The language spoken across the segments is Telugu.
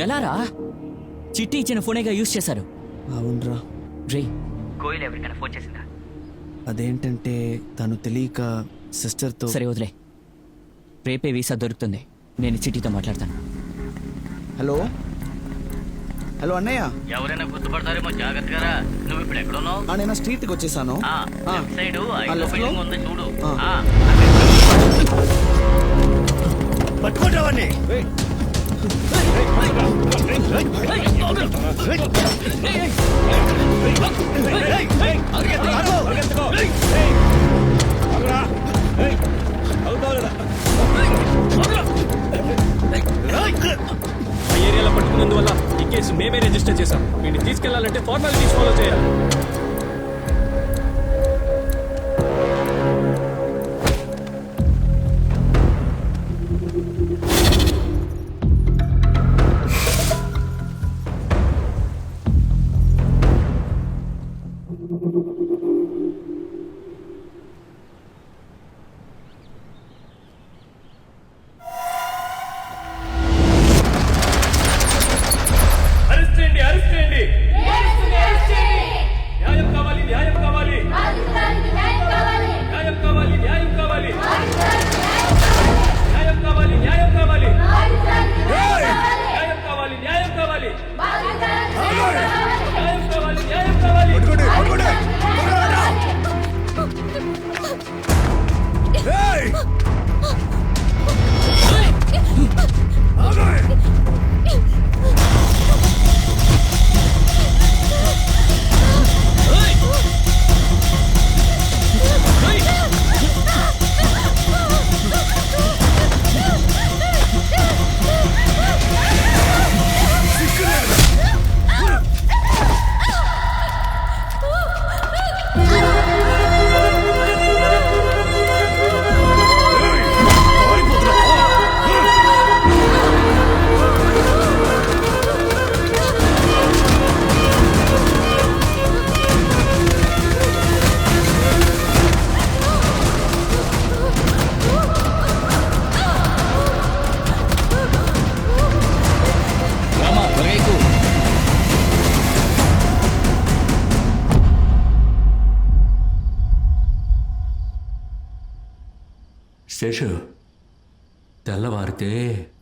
ఎలారా? చిట్టి ఇచ్చిన ఫోనేగా యూజ్ చేశారు. అవునరా. రే, కోయిల్ ఎవరికైనా ఫోన్ చేసిందా? అదేంటంటే తను తెలియక సిస్టర్తో. సరే వదిలే, రేపే వీసా దొరుకుతుంది. నేను చిట్టితో మాట్లాడతాను. హలో హలో అన్నయ్య. ఎవరైనా గుర్తుపడతారేమో, జాగ్రత్తగా. నువ్వు ఇప్పుడు ఎక్కడున్నావు? నేను స్ట్రీట్కి వచ్చేసాను. సైడ్ ఉంది చూడు. పట్టుకుంటావని ఏరియాలో పట్టుకున్నందువల్ల ఈ కేసు మేమే రిజిస్టర్ చేశాం. వీడిని తీసుకెళ్లాలంటే ఫార్మాలిటీస్ ఫాలో చేయాలి. శేషు, తెల్లవారితే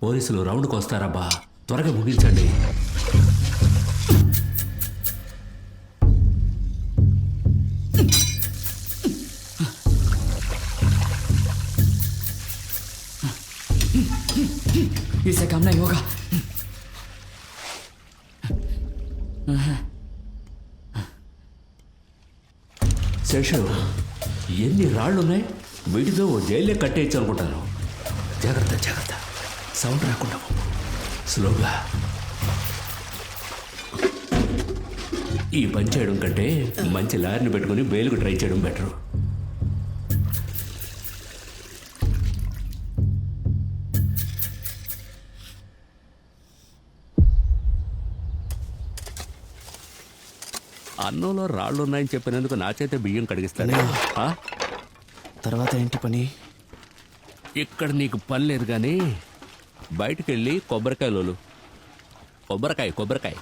పోలీసులు రౌండ్కి వస్తారబ్బా, త్వరగా ముగించండి. इसे काम नहीं होगा. శేషు, ఎన్ని రాళ్ళున్నాయి? వీటితో జైలే కట్టేయచ్చు అనుకుంటాను. జాగ్రత్త జాగ్రత్త, సౌండ్ రాకుండా స్లోగా. ఈ పని చేయడం కంటే మంచి లారీని పెట్టుకుని బెయిల్కు ట్రై చేయడం బెటరు. అన్నంలో రాళ్ళున్నాయని చెప్పినందుకు నా చేత బియ్యం కడిగిస్తానే. తర్వాత ఏంటి పని? ఇక్కడ నీకు పని లేదు కానీ బయటికి వెళ్ళి కొబ్బరికాయలోలు. కొబ్బరికాయ కొబ్బరికాయ.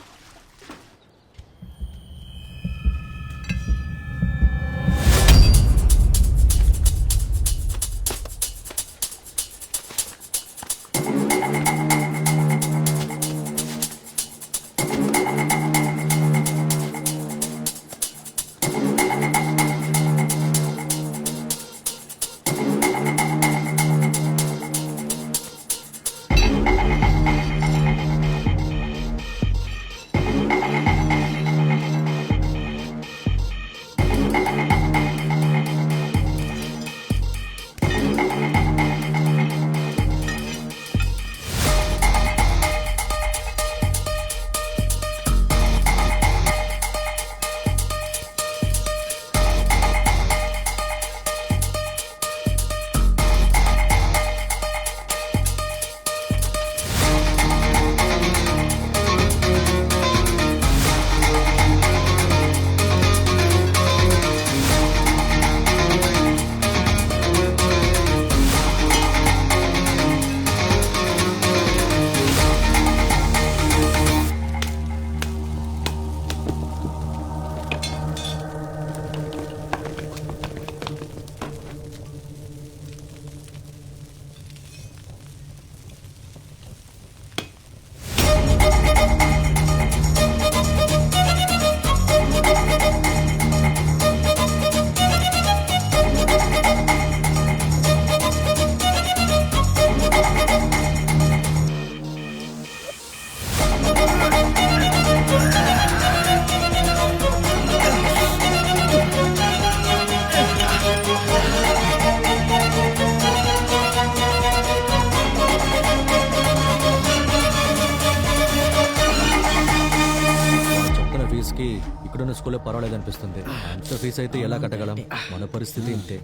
ఇక్కడున్న స్కూల్లో పర్వాలేదు అనిపిస్తుంది. అంత ఫీజు అయితే ఎలా కట్టగలం? మన పరిస్థితి ఇంతే.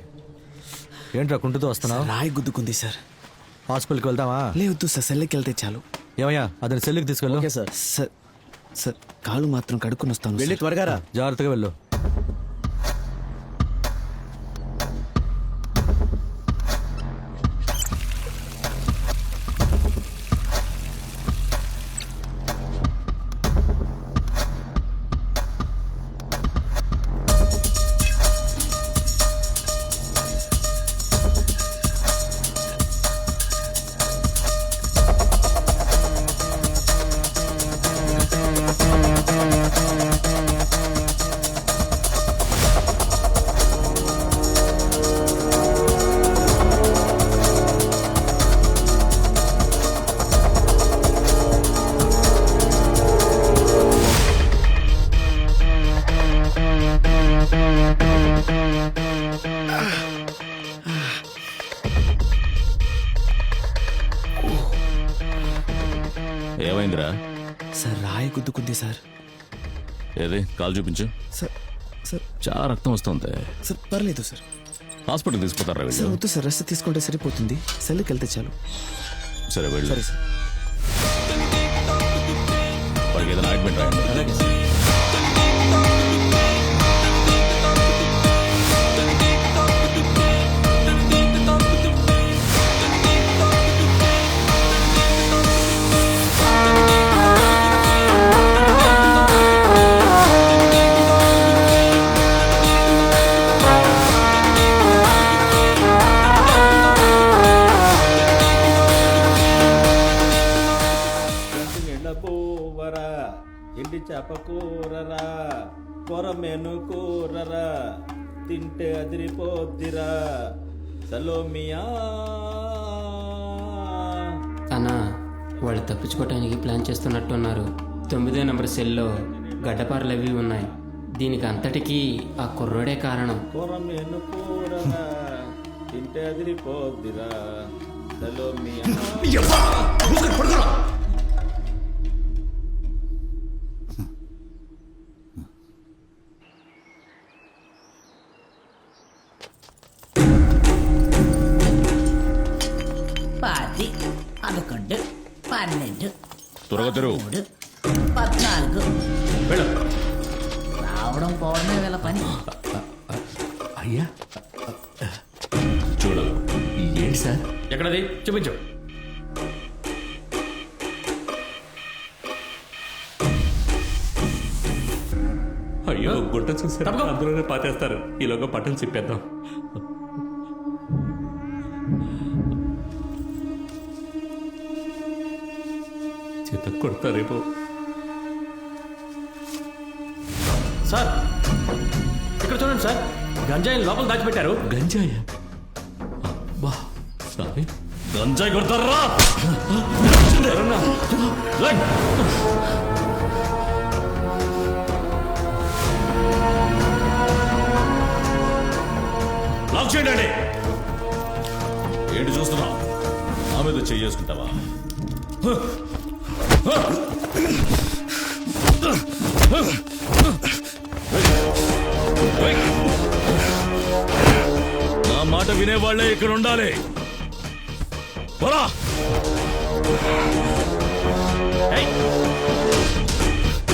ఏంట్రా కుంటుతో వస్తున్నావు? రాయి గుద్దుకుంది సార్. హాస్పిటల్కి వెళ్తావా? లేదు సార్, సెల్కి వెళ్తే చాలు. ఏమయ్యా అతని సెల్లుకి తీసుకెళ్ళు. సార్ సార్ కాలు మాత్రం కడుక్కుని వస్తాను. వెళ్ళి త్వరగా రా. జాగ్రత్తగా వెళ్ళు. ఏమైందిరా? సార్ రాయి గుద్దుకుంది సార్. ఏది కాలు చూపించు. సార్ సార్ చాలా రక్తం వస్తుంది. సార్ పర్లేదు సార్. హాస్పిటల్ తీసుకుపోతారా సార్ వీళ్ళు? వద్దు సార్, రెస్ట్ తీసుకుంటే సరిపోతుంది. సెల్కి వెళ్తే చాలు. సరే వెళ్ళు. సరే సార్. వాడికి ఏదైనా ఆయింట్మెంట్ రాయండి. నిండపోవరా ఎండి చేప కూరరా కొరమేను కూరరా తింటే అదిరిపోద్దిరా సలోమియా. అన్నా వాళ్ళు తప్పించుకోవటానికి ప్లాన్ చేస్తున్నట్టున్నారు. 9వ నెంబర్ సెల్లో గడ్డపారలు అవి ఉన్నాయి. దీనికి అంతటికీ ఆ కుర్రోడే కారణం. కొరమేను కూరరా తింటే అదిరిపోద్దిరా సలోమియా. పాతి 11 12 త్వరగా తెరువు. 14 రావడం పోవడమే వీళ్ళ పని. అయ్యా చూడు. ఏంటి సార్? ఎక్కడది చూపించు. అయ్యో గుట్ట చూసారు, అందులోనే పాతేస్తారు. ఈలోగా పట్టలు చెప్పేద్దాం. చేత కొడతారేమో. సార్ ఇక్కడ చూడండి సార్, గంజాయిని లోపల దాచిపెట్టారు. గంజాయ? అబ్బా సారీ. గంజాయి కొడతారా? లాక్ చేయండి. ఏంటి చూస్తున్నావు? నా మీద చేసుకుంటావా? నా మాట వినేవాళ్లే ఇక్కడ ఉండాలి. పోరా.